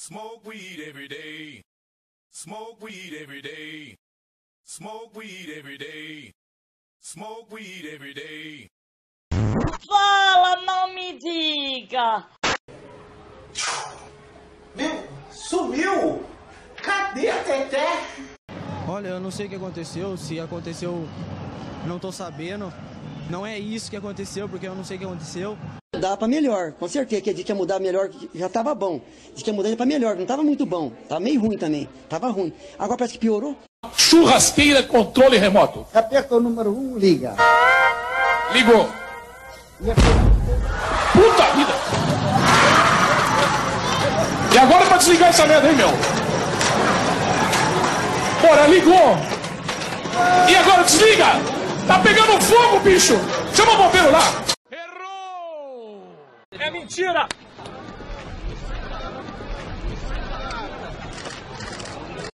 Smoke weed every day. Smoke weed every day. Smoke weed every day. Smoke weed every day. Fala, não me diga! Meu, sumiu! Cadê a Teté? Olha, eu não sei o que aconteceu, se aconteceu, não tô sabendo. Não é isso que aconteceu, porque eu não sei o que aconteceu. Dá pra melhor, com certeza que a gente ia mudar melhor, já tava bom. Diz que ia mudar pra melhor, não tava muito bom. Tava meio ruim também, tava ruim. Agora parece que piorou. Churrasqueira, controle remoto. Aperta o número 1, liga. Ligou. Puta vida! E agora pra desligar essa merda, hein, meu? Bora, ligou! E agora desliga! Tá pegando fogo, bicho! Chama o bombeiro lá! Errou! É mentira!